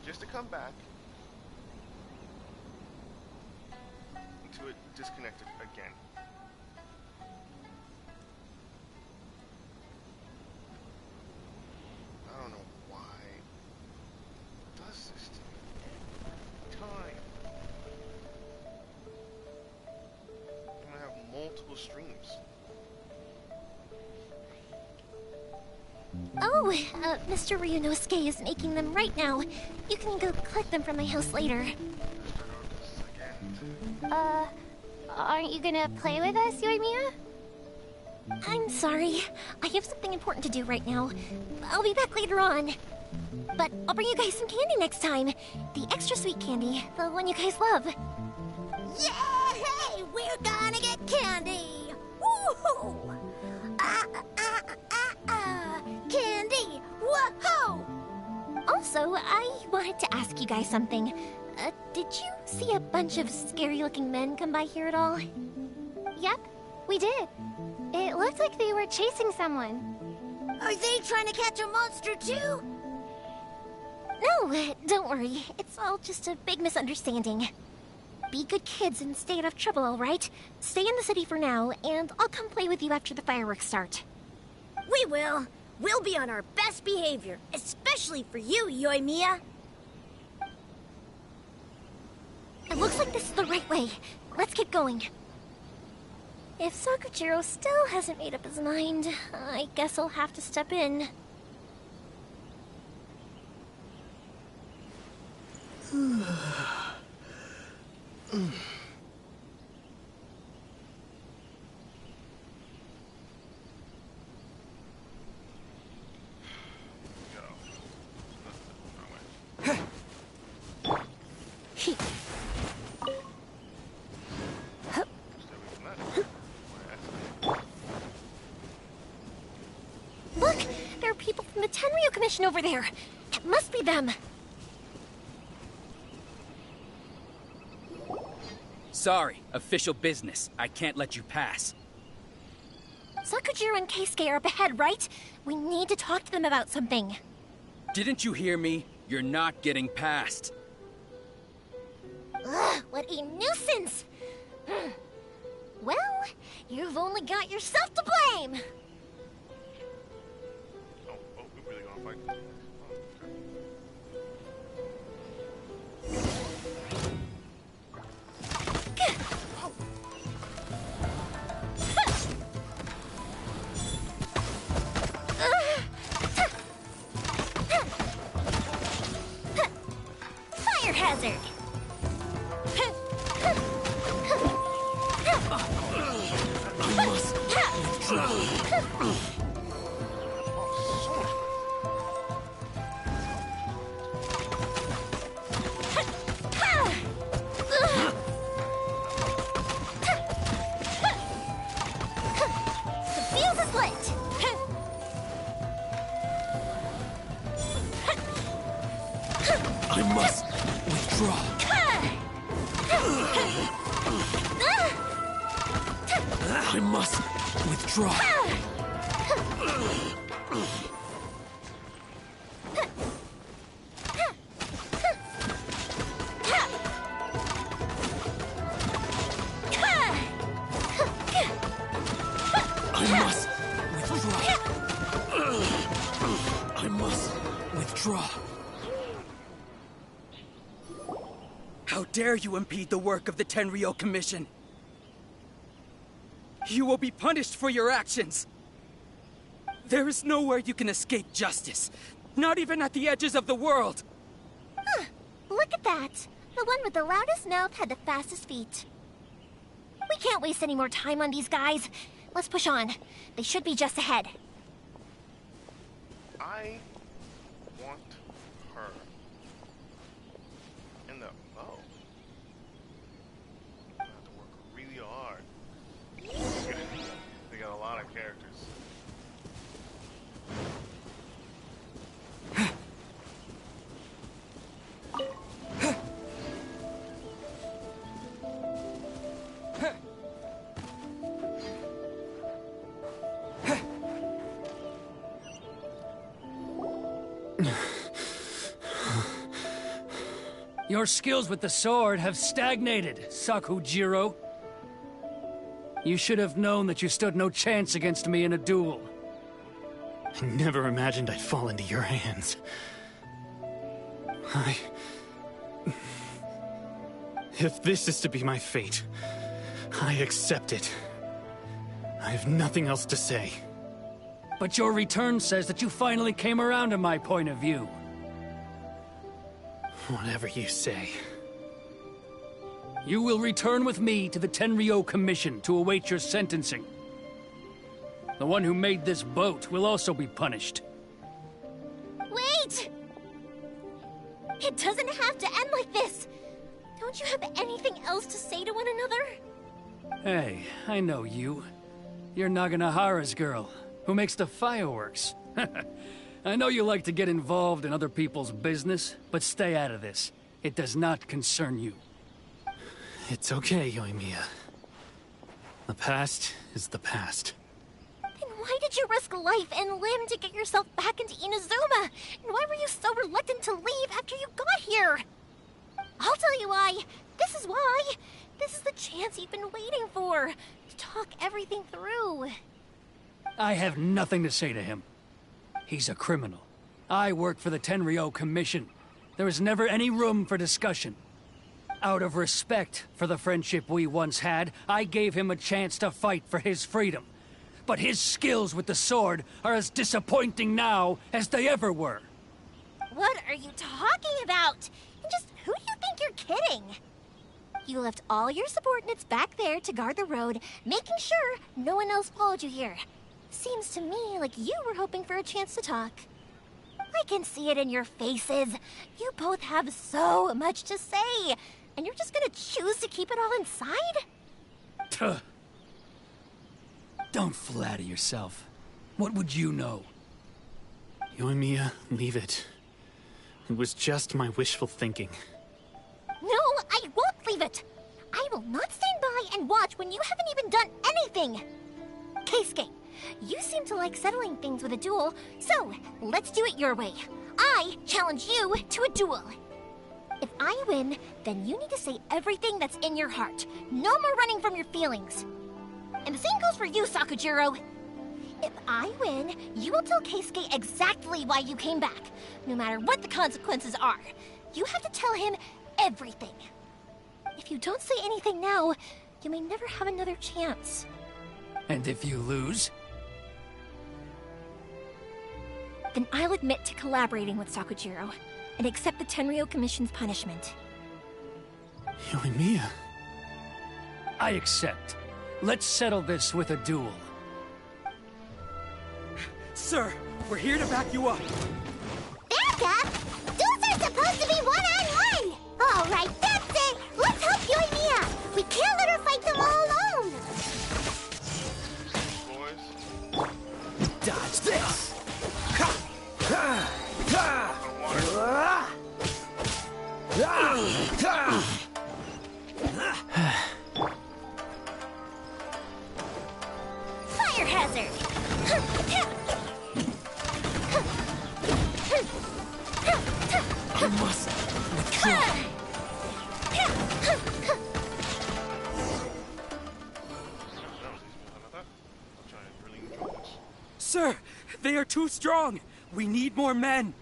just to come back until it disconnected again. I don't know why it does this to me every time. I'm gonna have multiple streams. Oh, Mr. Ryunosuke is making them right now. You can go collect them from my house later. Aren't you gonna play with us, Yoimiya? I'm sorry. I have something important to do right now. I'll be back later on. But I'll bring you guys some candy next time. The extra sweet candy, the one you guys love. Yay! We're gonna get candy! Woohoo! Candy! Woohoo! Also, I wanted to ask you guys something. Did you see a bunch of scary-looking men come by here at all? Yep, we did. It looked like they were chasing someone. Are they trying to catch a monster too? No, don't worry. It's all just a big misunderstanding. Be good kids and stay out of trouble, alright? Stay in the city for now, and I'll come play with you after the fireworks start. We will. We'll be on our best behavior, especially for you, Yoimiya. It looks like this is the right way. Let's keep going. If Sakujiro still hasn't made up his mind, I guess I'll have to step in. Look! There are people from the Tenryu Commission over there! It must be them! Sorry, official business. I can't let you pass. Sakujiro and Keisuke are up ahead, right? We need to talk to them about something. Didn't you hear me? You're not getting past. Ugh, what a nuisance! Well, you've only got yourself to blame! We really gonna fight? Fire hazard! I must withdraw. The fuse is lit! I must withdraw. I must withdraw. I must withdraw. I must withdraw. How dare you impede the work of the Tenryo Commission? You will be punished for your actions. There is nowhere you can escape justice, not even at the edges of the world. Huh, look at that. The one with the loudest mouth had the fastest feet. We can't waste any more time on these guys. Let's push on. They should be just ahead. I want her in the bow. I have to work really hard. They got a lot of characters. Your skills with the sword have stagnated, Sakujiro. You should have known that you stood no chance against me in a duel. I never imagined I'd fall into your hands. If this is to be my fate, I accept it. I have nothing else to say. But your return says that you finally came around to my point of view. Whatever you say. You will return with me to the Tenryo Commission to await your sentencing. The one who made this boat will also be punished. Wait! It doesn't have to end like this! Don't you have anything else to say to one another? Hey, I know you. You're Naganahara's girl, who makes the fireworks. I know you like to get involved in other people's business, but stay out of this. It does not concern you. It's okay, Yoimiya. The past is the past. Then why did you risk life and limb to get yourself back into Inazuma? And why were you so reluctant to leave after you got here? I'll tell you why. This is why. This is the chance you've been waiting for. To talk everything through. I have nothing to say to him. He's a criminal. I work for the Tenryo Commission. There is never any room for discussion. Out of respect for the friendship we once had, I gave him a chance to fight for his freedom. But his skills with the sword are as disappointing now as they ever were. What are you talking about? And just who do you think you're kidding? You left all your subordinates back there to guard the road, making sure no one else followed you here. Seems to me like you were hoping for a chance to talk. I can see it in your faces. You both have so much to say, and you're just gonna choose to keep it all inside? Tuh. Don't flatter yourself. What would you know? Yoimiya, leave it. It was just my wishful thinking. No, I won't leave it. I will not stand by and watch when you haven't even done anything. Keisuke, you seem to like settling things with a duel, so let's do it your way. I challenge you to a duel. If I win, then you need to say everything that's in your heart. No more running from your feelings. And the same goes for you, Sakujiro. If I win, you will tell Keisuke exactly why you came back, no matter what the consequences are. You have to tell him everything. If you don't say anything now, you may never have another chance. And if you lose? Then I'll admit to collaborating with Sakujiro and accept the Tenryo Commission's punishment. Yoimiya. I accept. Let's settle this with a duel. Sir, we're here to back you up. Back up? Duels are supposed to be one-on-one! Alright, that's it! Let's help Yoimiya! We can't let her fight them all alone! Boys. Dodge this! Fire hazard! I must withdraw. Sir, they are too strong. We need more men.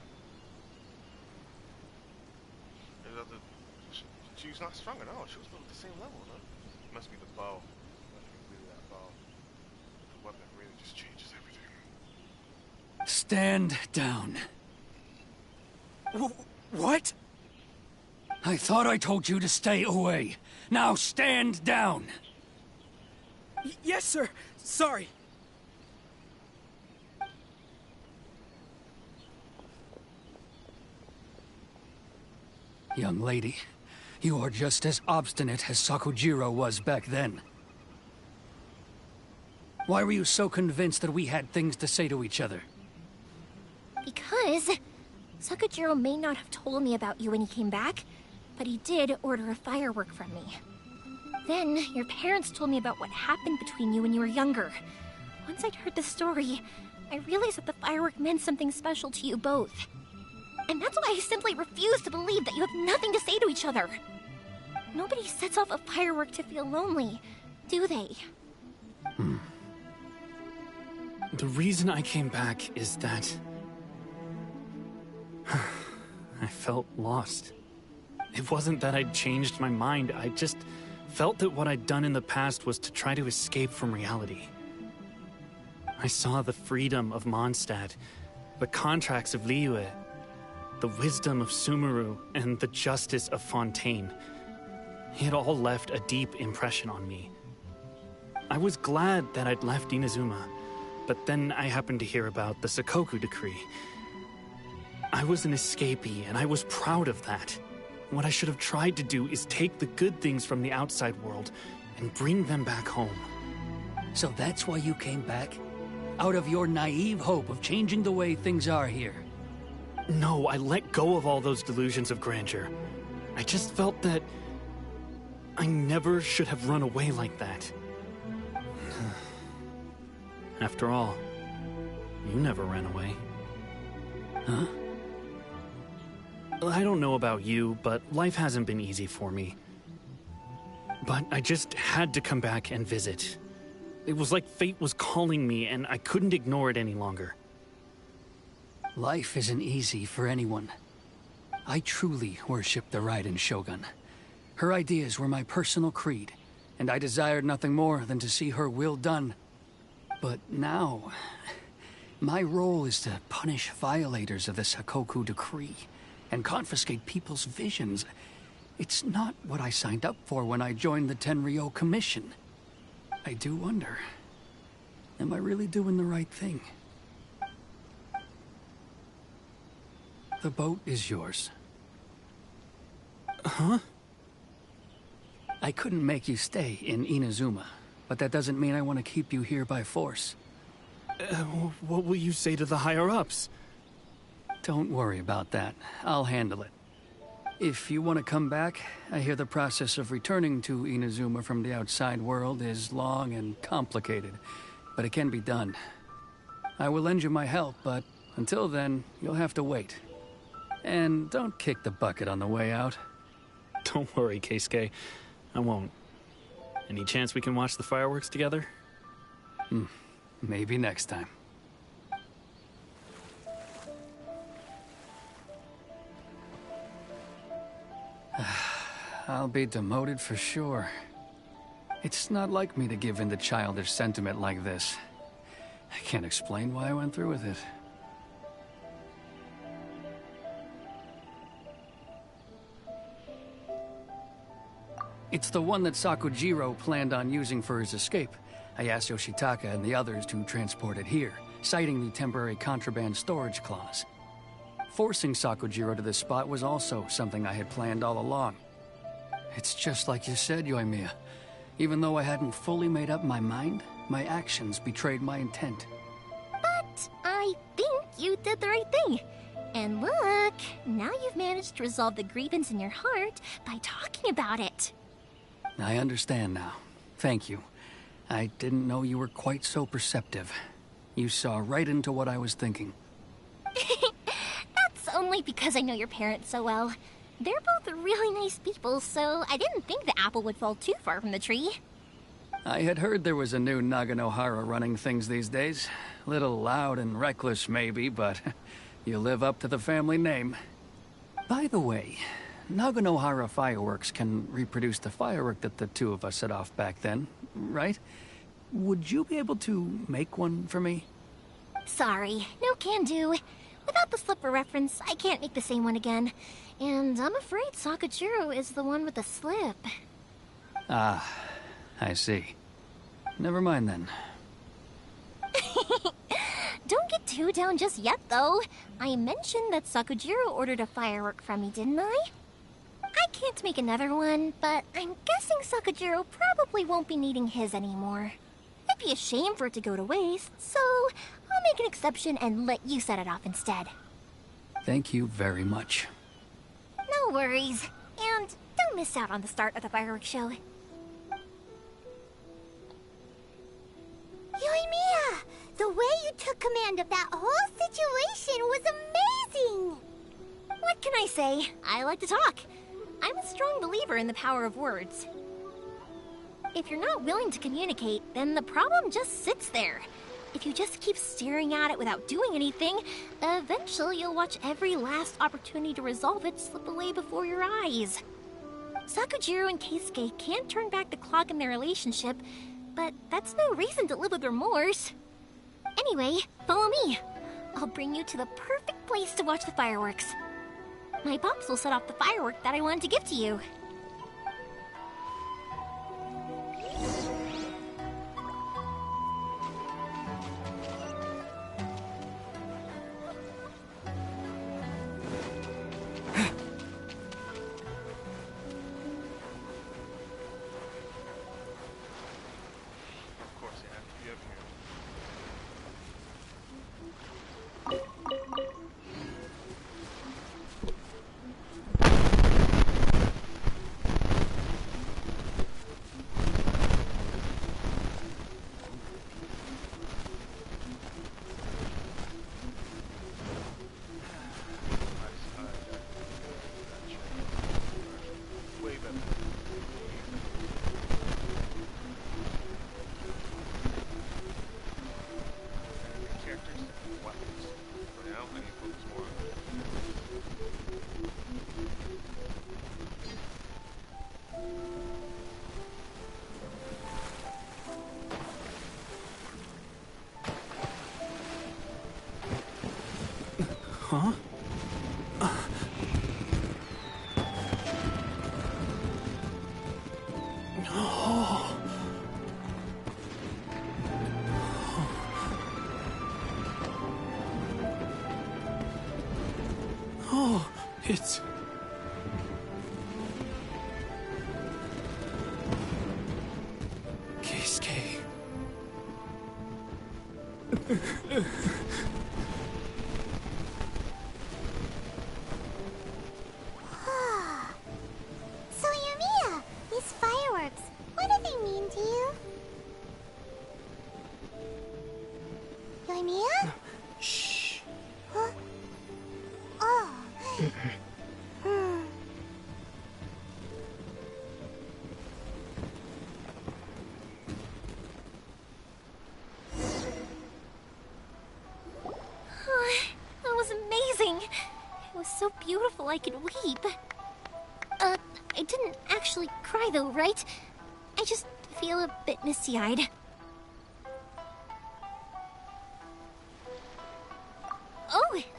She's not strong at all. She was at the same level, no? Must be the bow. Must be really that bow. The weapon really just changes everything. Stand down. What? I thought I told you to stay away. Now stand down. Yes, sir. Sorry. Young lady, you are just as obstinate as Sakujiro was back then. Why were you so convinced that we had things to say to each other? Because Sakujiro may not have told me about you when he came back, but he did order a firework from me. Then, your parents told me about what happened between you when you were younger. Once I'd heard the story, I realized that the firework meant something special to you both. And that's why I simply refuse to believe that you have nothing to say to each other. Nobody sets off a firework to feel lonely, do they? The reason I came back is that... I felt lost. It wasn't that I'd changed my mind, I just felt that what I'd done in the past was to try to escape from reality. I saw the freedom of Mondstadt, the contracts of Liyue, the wisdom of Sumeru, and the justice of Fontaine. It all left a deep impression on me. I was glad that I'd left Inazuma, but then I happened to hear about the Sakoku decree. I was an escapee, and I was proud of that. What I should have tried to do is take the good things from the outside world and bring them back home. So that's why you came back? Out of your naive hope of changing the way things are here? No, I let go of all those delusions of grandeur. I just felt that I never should have run away like that. After all, you never ran away. Huh? I don't know about you, but life hasn't been easy for me. But I just had to come back and visit. It was like fate was calling me, and I couldn't ignore it any longer. Life isn't easy for anyone. I truly worship the Raiden Shogun. Her ideas were my personal creed, and I desired nothing more than to see her will done. But now, my role is to punish violators of the Sakoku decree and confiscate people's visions. It's not what I signed up for when I joined the Tenryo Commission. I do wonder, am I really doing the right thing? The boat is yours. Huh? I couldn't make you stay in Inazuma, but that doesn't mean I want to keep you here by force. What will you say to the higher-ups? Don't worry about that. I'll handle it. If you want to come back, I hear the process of returning to Inazuma from the outside world is long and complicated, but it can be done. I will lend you my help, but until then, you'll have to wait. And don't kick the bucket on the way out. Don't worry, Keisuke. I won't. Any chance we can watch the fireworks together? Maybe next time. I'll be demoted for sure. It's not like me to give in to childish sentiment like this. I can't explain why I went through with it. It's the one that Sakujiro planned on using for his escape. I asked Yoshitaka and the others to transport it here, citing the temporary contraband storage clause. Forcing Sakujiro to this spot was also something I had planned all along. It's just like you said, Yoimiya. Even though I hadn't fully made up my mind, my actions betrayed my intent. But I think you did the right thing. And look, now you've managed to resolve the grievance in your heart by talking about it. I understand now. Thank you. I didn't know you were quite so perceptive. You saw right into what I was thinking. That's only because I know your parents so well. They're both really nice people, so I didn't think the apple would fall too far from the tree. I had heard there was a new Naganohara running things these days. Little loud and reckless, maybe, but you live up to the family name. By the way, Naganohara fireworks can reproduce the firework that the two of us set off back then, right? Would you be able to make one for me? Sorry, no can do. Without the slip for reference, I can't make the same one again. And I'm afraid Sakujiro is the one with the slip. Ah, I see. Never mind then. Don't get too down just yet, though. I mentioned that Sakujiro ordered a firework from me, didn't I? I can't make another one, but I'm guessing Sakujiro probably won't be needing his anymore. It'd be a shame for it to go to waste, so I'll make an exception and let you set it off instead. Thank you very much. No worries. And don't miss out on the start of the fireworks show. Yoimiya! The way you took command of that whole situation was amazing! What can I say? I like to talk. I'm a strong believer in the power of words. If you're not willing to communicate, then the problem just sits there. If you just keep staring at it without doing anything, eventually you'll watch every last opportunity to resolve it slip away before your eyes. Sakujiro and Keisuke can't turn back the clock in their relationship, but that's no reason to live with remorse. Anyway, follow me. I'll bring you to the perfect place to watch the fireworks. My pops will set off the firework that I wanted to give to you. Of course, it has to be up here. Way better. Characters and weapons. For now, I need to focus more on Huh? Oh, it's... Keisuke. So, Yumiya, these fireworks, what do they mean to you? Yumiya? Shh. Huh? Oh. That was amazing. It was so beautiful I could weep. I didn't actually cry though, right? I just feel a bit misty-eyed.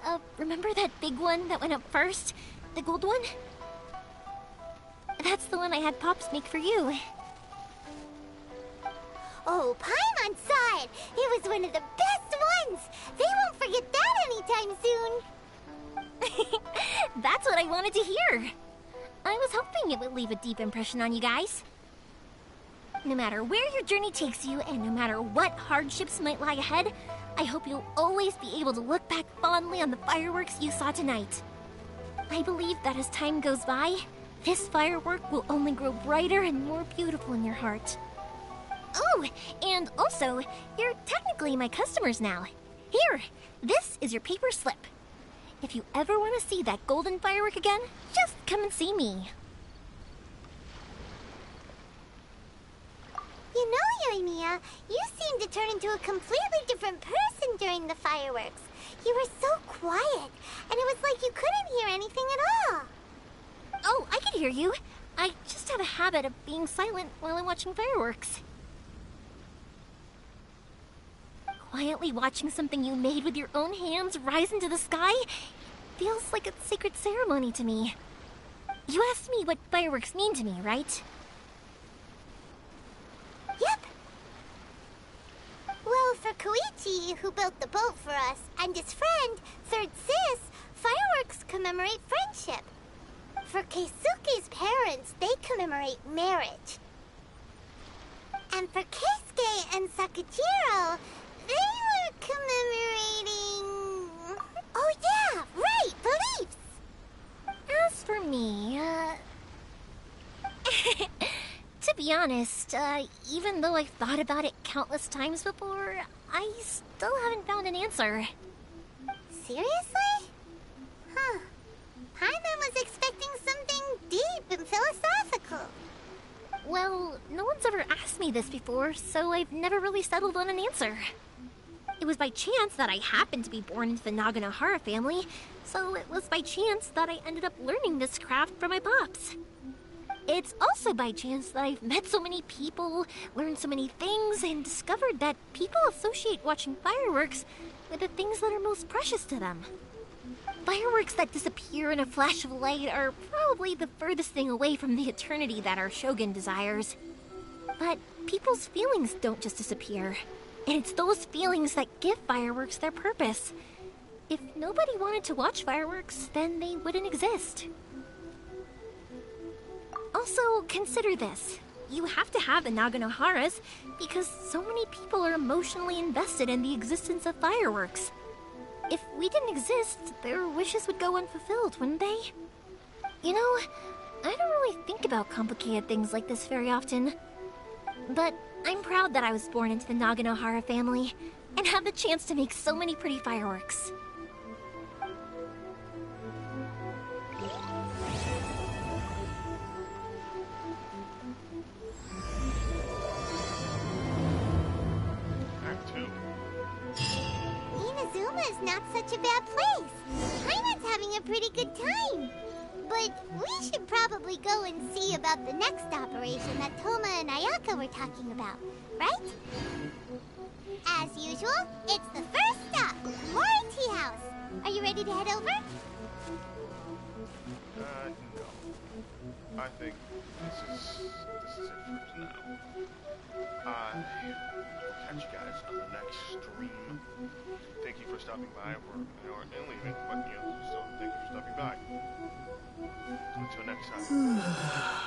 Oh, remember that big one that went up first? The gold one? That's the one I had Pops make for you. Oh, Paimon saw it! It was one of the best ones! They won't forget that anytime soon! That's what I wanted to hear. I was hoping it would leave a deep impression on you guys. No matter where your journey takes you, and no matter what hardships might lie ahead, I hope you'll always be able to look back fondly on the fireworks you saw tonight. I believe that as time goes by, this firework will only grow brighter and more beautiful in your heart. Oh, and also, you're technically my customers now. Here, this is your paper slip. If you ever want to see that golden firework again, just come and see me. You know, Yumiya, you seemed to turn into a completely different person during the fireworks. You were so quiet, and it was like you couldn't hear anything at all. Oh, I can hear you. I just have a habit of being silent while I'm watching fireworks. Quietly watching something you made with your own hands rise into the sky feels like a sacred ceremony to me. You asked me what fireworks mean to me, right? Yep. Well, for Koichi, who built the boat for us, and his friend, Third Sis, fireworks commemorate friendship. For Keisuke's parents, they commemorate marriage. And for Keisuke and Sakujiro, they were commemorating... Oh yeah, right, beliefs! As for me, to be honest, even though I've thought about it countless times before, I still haven't found an answer. Seriously? Huh. one's ever asked me this before, so I've never really settled on an answer. It was by chance that I happened to be born into the Naganohara family, so it was by chance that I ended up learning this craft from my pops. It's also by chance that I've met so many people, learned so many things, and discovered that people associate watching fireworks with the things that are most precious to them. Fireworks that disappear in a flash of light are probably the furthest thing away from the eternity that our shogun desires. But people's feelings don't just disappear. And it's those feelings that give fireworks their purpose. If nobody wanted to watch fireworks, then they wouldn't exist. Also, consider this. You have to have the Naganoharas because so many people are emotionally invested in the existence of fireworks. If we didn't exist, their wishes would go unfulfilled, wouldn't they? You know, I don't really think about complicated things like this very often. But I'm proud that I was born into the Naganohara family and have the chance to make so many pretty fireworks. Act 2. Inazuma is not such a bad place. Paimon's having a pretty good time. But we should probably go and see about the next operation that Toma and Ayaka were talking about, right? As usual, it's the first stop, Mori Tea House. Are you ready to head over? No. I think this is it for now. We'll catch you guys on the next stream. Thank you for stopping by. We're and leaving, but still thank you for stopping by. Until next time.